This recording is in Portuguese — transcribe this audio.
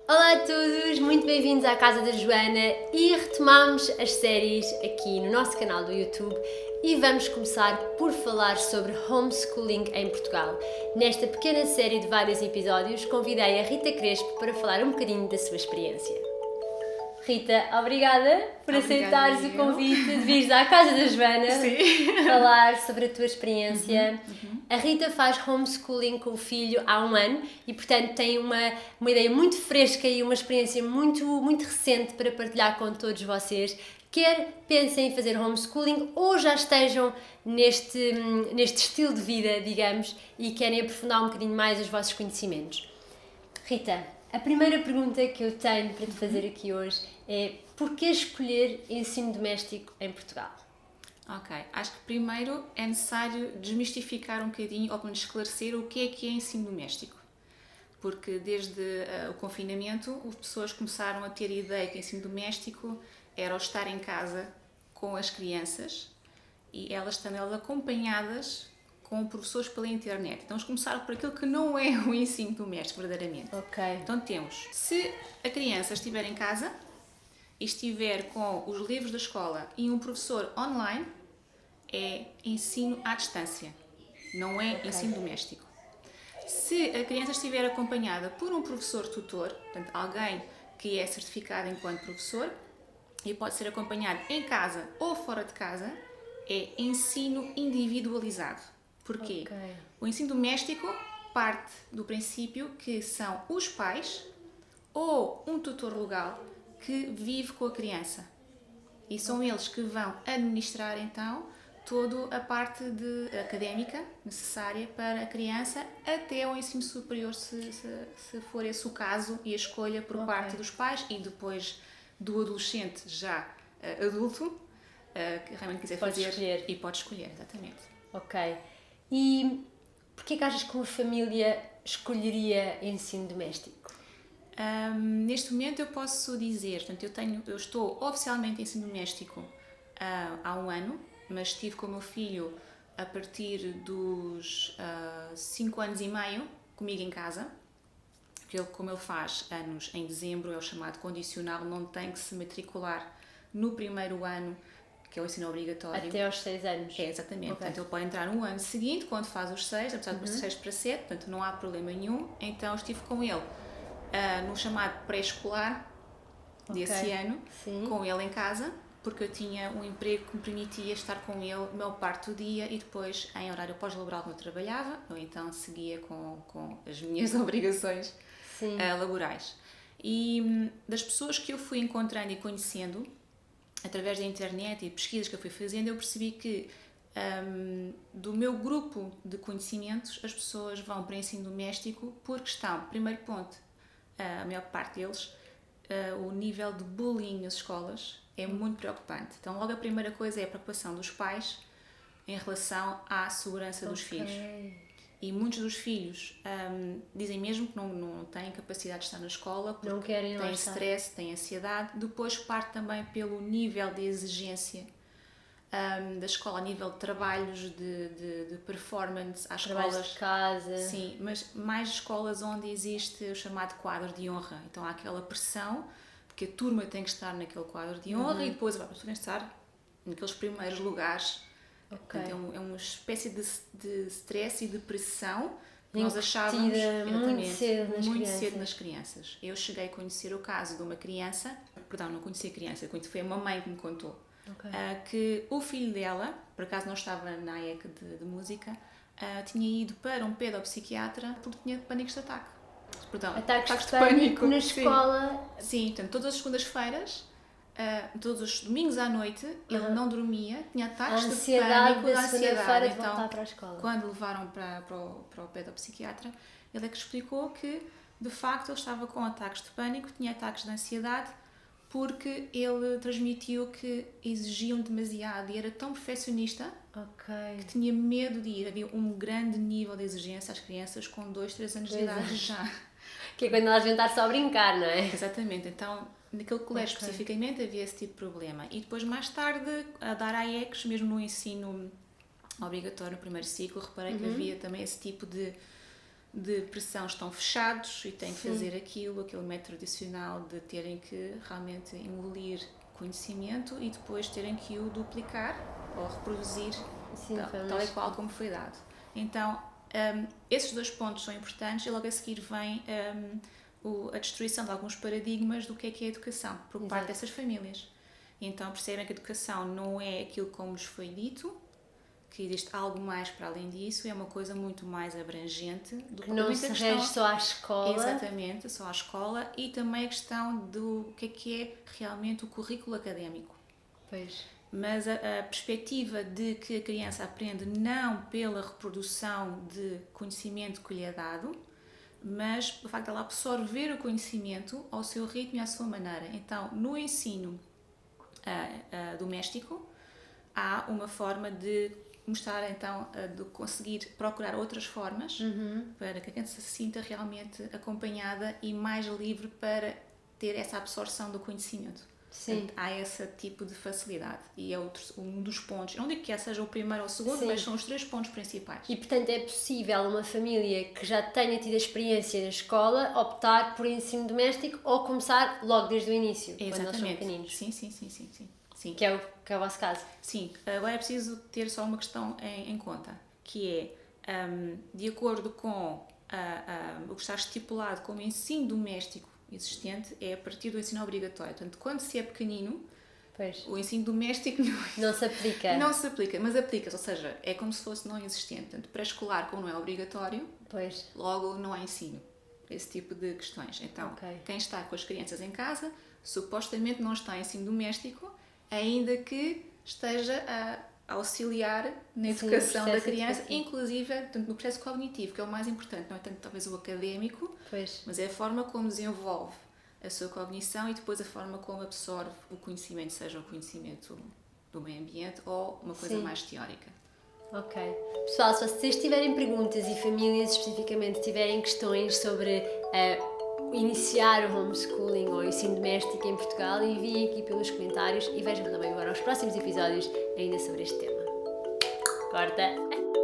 Olá a todos, muito bem-vindos à Casa da Joana e retomamos as séries aqui no nosso canal do YouTube e vamos começar por falar sobre homeschooling em Portugal. Nesta pequena série de vários episódios, convidei a Rita Crespo para falar um bocadinho da sua experiência. Rita, obrigada por aceitares o convite de vires à Casa da Joana falar sobre a tua experiência. A Rita faz homeschooling com o filho há um ano e, portanto, tem uma ideia muito fresca e uma experiência muito recente para partilhar com todos vocês. Quer pensem em fazer homeschooling ou já estejam neste estilo de vida, digamos, e querem aprofundar um bocadinho mais os vossos conhecimentos. Rita, a primeira pergunta que eu tenho para te fazer aqui hoje é: porquê escolher ensino doméstico em Portugal? Ok, acho que primeiro é necessário desmistificar um bocadinho, ou pelo menos esclarecer o que é ensino doméstico. Porque desde o confinamento, as pessoas começaram a ter a ideia que ensino doméstico era o estar em casa com as crianças e elas estando acompanhadas com professores pela internet. Então vamos começar por aquilo que não é o ensino doméstico, verdadeiramente. Ok. Então temos, se a criança estiver em casa e estiver com os livros da escola e um professor online, é ensino à distância, não é ensino doméstico. Se a criança estiver acompanhada por um professor tutor, portanto alguém que é certificado enquanto professor e pode ser acompanhado em casa ou fora de casa, é ensino individualizado. Porquê? O ensino doméstico parte do princípio que são os pais ou um tutor legal que vive com a criança. E são eles que vão administrar então toda a parte académica necessária para a criança até ao ensino superior, se for esse o caso e a escolha por parte dos pais e depois do adolescente já adulto, que realmente quiser fazer escolher. E pode escolher, exatamente. Ok. E porquê que achas que uma família escolheria ensino doméstico? Neste momento eu posso dizer, portanto, eu estou oficialmente em ensino doméstico há um ano, mas estive com o meu filho a partir dos 5 anos e meio comigo em casa, porque ele, como ele faz anos em dezembro, é o chamado condicional, não tem que se matricular no primeiro ano, que é o ensino obrigatório. Até aos 6 anos. É, exatamente. Portanto, ele pode entrar no ano seguinte, quando faz os 6, apesar de por 6 para 7, portanto não há problema nenhum. Então estive com ele no chamado pré-escolar desse ano, com ele em casa, porque eu tinha um emprego que me permitia estar com ele a maior parte do dia e depois em horário pós-laboral quando eu trabalhava, ou então seguia com as minhas obrigações laborais. E das pessoas que eu fui encontrando e conhecendo, através da internet e pesquisas que eu fui fazendo, eu percebi que do meu grupo de conhecimentos as pessoas vão para ensino doméstico por questão, primeiro ponto, a maior parte deles, o nível de bullying nas escolas é muito preocupante. Então logo a primeira coisa é a preocupação dos pais em relação à segurança dos filhos. E muitos dos filhos dizem mesmo que não têm capacidade de estar na escola porque têm stress, têm ansiedade. Depois parte também pelo nível de exigência da escola, a nível de trabalhos de performance às escolas de casa. Sim, mas mais escolas onde existe o chamado quadro de honra. Então há aquela pressão, porque a turma tem que estar naquele quadro de honra e depois a pessoa tem que estar naqueles primeiros lugares. Portanto, é uma espécie de stress e de pressão que nós achávamos muito cedo nas crianças. Eu cheguei a conhecer o caso de uma criança, não conheci a criança, foi uma mãe que me contou, que o filho dela, por acaso não estava na AEC de música, tinha ido para um pedopsiquiatra porque tinha pânicos de ataque. Ataques de pânico na escola. Sim, portanto, todas as segundas-feiras, todos os domingos à noite, ele não dormia, tinha ataques de pânico, da ansiedade. De voltar para a escola. Quando levaram para o pedopsiquiatra, ele é que explicou que, de facto, ele estava com ataques de pânico, tinha ataques de ansiedade, porque ele transmitiu que exigiam demasiado e era tão perfeccionista que tinha medo de ir. Havia um grande nível de exigência às crianças com 2, 3 anos de idade já. Que é quando elas vêm estar só a brincar, não é? Exatamente. Então, naquele colégio especificamente havia esse tipo de problema. E depois, mais tarde, a dar AECs, mesmo no ensino obrigatório, no primeiro ciclo, reparei que havia também esse tipo de de pressão estão fechados e têm que fazer aquele método tradicional de terem que realmente engolir conhecimento e depois terem que o duplicar ou reproduzir tal e qual como foi dado. Então, esses 2 pontos são importantes e logo a seguir vem a destruição de alguns paradigmas do que é a educação por parte dessas famílias. Então percebem que a educação não é aquilo como lhes foi dito, que existe algo mais para além disso, é uma coisa muito mais abrangente do que não se rege só à escola. Exatamente, só à escola, e também a questão do que é realmente o currículo académico. Pois. Mas a perspectiva de que a criança aprende não pela reprodução de conhecimento que lhe é dado, mas pelo facto de ela absorver o conhecimento ao seu ritmo e à sua maneira. Então, no ensino doméstico, há uma forma de mostrar, então, de conseguir procurar outras formas para que a criança se sinta realmente acompanhada e mais livre para ter essa absorção do conhecimento. Sim. Portanto, há esse tipo de facilidade e é um dos pontos, não digo que seja o primeiro ou o segundo, mas são os 3 pontos principais. E portanto é possível uma família que já tenha tido a experiência da escola optar por ensino doméstico ou começar logo desde o início, Exatamente. Quando eles são pequeninos. Sim. Que é o vosso caso. Sim, agora é preciso ter só uma questão em conta, que é, de acordo com o que está estipulado como ensino doméstico existente, é a partir do ensino obrigatório. Portanto, quando se é pequenino, o ensino doméstico não se aplica. Não se aplica, mas aplica-se, ou seja, é como se fosse não existente. Portanto, pré-escolar, como não é obrigatório, logo não há ensino. Esse tipo de questões. Então, quem está com as crianças em casa, supostamente não está em ensino doméstico, ainda que esteja a auxiliar na educação da criança, inclusive no processo cognitivo, que é o mais importante, não é tanto talvez o académico, mas é a forma como desenvolve a sua cognição e depois a forma como absorve o conhecimento, seja o conhecimento do meio ambiente ou uma coisa mais teórica. Ok. Pessoal, se vocês tiverem perguntas e famílias especificamente tiverem questões sobre iniciar o homeschooling ou ensino doméstico em Portugal, enviem aqui pelos comentários e vejam também agora os próximos episódios ainda sobre este tema. Corta!